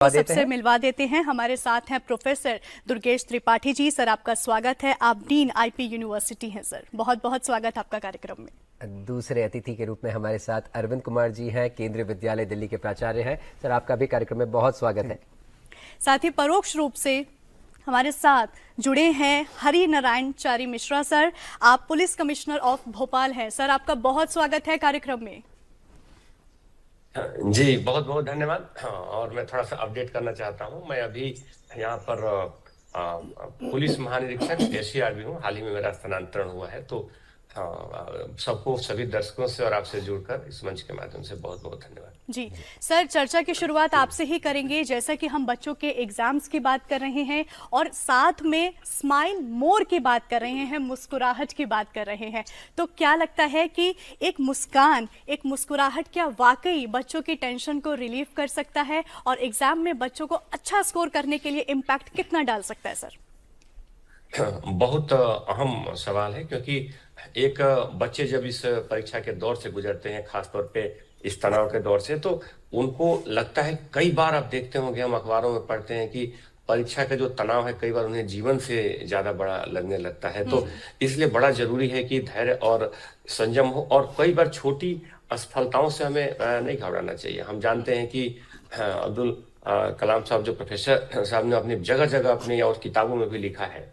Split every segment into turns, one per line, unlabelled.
तो सबसे मिलवा देते हैं। हमारे साथ हैं प्रोफेसर दुर्गेश त्रिपाठी जी। सर, आपका स्वागत है। आप डीन आईपी यूनिवर्सिटी हैं सर, बहुत बहुत स्वागत आपका कार्यक्रम में।
दूसरे अतिथि के रूप में हमारे साथ अरविंद कुमार जी हैं, केंद्रीय विद्यालय दिल्ली के प्राचार्य हैं। सर, आपका भी कार्यक्रम में बहुत स्वागत है।
साथ ही परोक्ष रूप से हमारे साथ जुड़े हैं हरि नारायण चारी मिश्रा सर, आप पुलिस कमिश्नर ऑफ भोपाल हैं। सर, आपका बहुत स्वागत है कार्यक्रम में।
जी बहुत बहुत धन्यवाद। और मैं थोड़ा सा अपडेट करना चाहता हूं। मैं अभी यहाँ पर पुलिस महानिरीक्षक एसीआर भी हूँ। हाल ही में मेरा स्थानांतरण हुआ है। तो सबको, सभी दर्शकों से और आपसे जुड़कर इस मंच के माध्यम से बहुत बहुत धन्यवाद।
जी सर, चर्चा की शुरुआत आपसे ही करेंगे। जैसा कि हम बच्चों के एग्जाम्स की बात कर रहे हैं और साथ में स्माइल मोर की बात कर रहे हैं, मुस्कुराहट की बात कर रहे हैं, तो क्या लगता है कि एक मुस्कान, एक मुस्कुराहट क्या वाकई बच्चों की टेंशन को रिलीव कर सकता है और एग्जाम में बच्चों को अच्छा स्कोर करने के लिए इम्पैक्ट कितना डाल सकता है सर?
बहुत अहम सवाल है, क्योंकि एक बच्चे जब इस परीक्षा के दौर से गुजरते हैं, खासतौर पे इस तनाव के दौर से, तो उनको लगता है, कई बार आप देखते होंगे, हम अखबारों में पढ़ते हैं कि परीक्षा का जो तनाव है कई बार उन्हें जीवन से ज्यादा बड़ा लगने लगता है। तो इसलिए बड़ा जरूरी है कि धैर्य और संयम हो, और कई बार छोटी असफलताओं से हमें नहीं घबराना चाहिए। हम जानते हैं कि अब्दुल कलाम साहब, जो प्रोफेसर साहब ने अपनी जगह जगह अपनी और किताबों में भी लिखा है,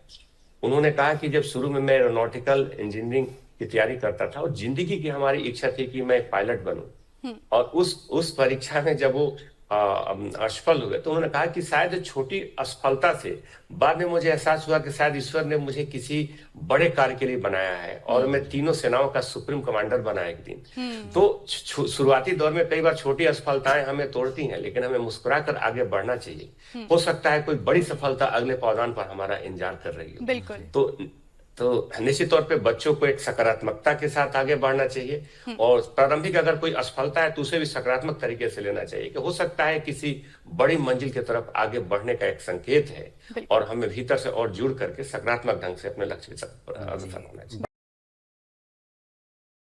उन्होंने कहा कि जब शुरू में मैं एरोनॉटिकल इंजीनियरिंग की तैयारी करता था और जिंदगी की हमारी इच्छा थी कि मैं पायलट बनूं, और उस परीक्षा में जब वो असफल हुए, तो उन्होंने कहा कि शायद छोटी असफलता से बाद में मुझे एहसास हुआ कि शायद ईश्वर ने मुझे किसी बड़े कार्य के लिए बनाया है, और मैं तीनों सेनाओं का सुप्रीम कमांडर बना एक दिन। तो शुरुआती दौर में कई बार छोटी असफलताएं हमें तोड़ती हैं, लेकिन हमें मुस्कुराकर आगे बढ़ना चाहिए। हो सकता है कोई बड़ी सफलता अगले पावदान पर हमारा इंतजार कर रही हो।
बिल्कुल।
तो निश्चित तौर पे बच्चों को एक सकारात्मकता के साथ आगे बढ़ना चाहिए, और प्रारंभिक अगर कोई असफलता है तो उसे भी सकारात्मक तरीके से लेना चाहिए कि हो सकता है किसी बड़ी मंजिल की तरफ आगे बढ़ने का एक संकेत है, और हमें भीतर से और जुड़ करके सकारात्मक ढंग से अपने लक्ष्य की तरफ अग्रसर होना चाहिए।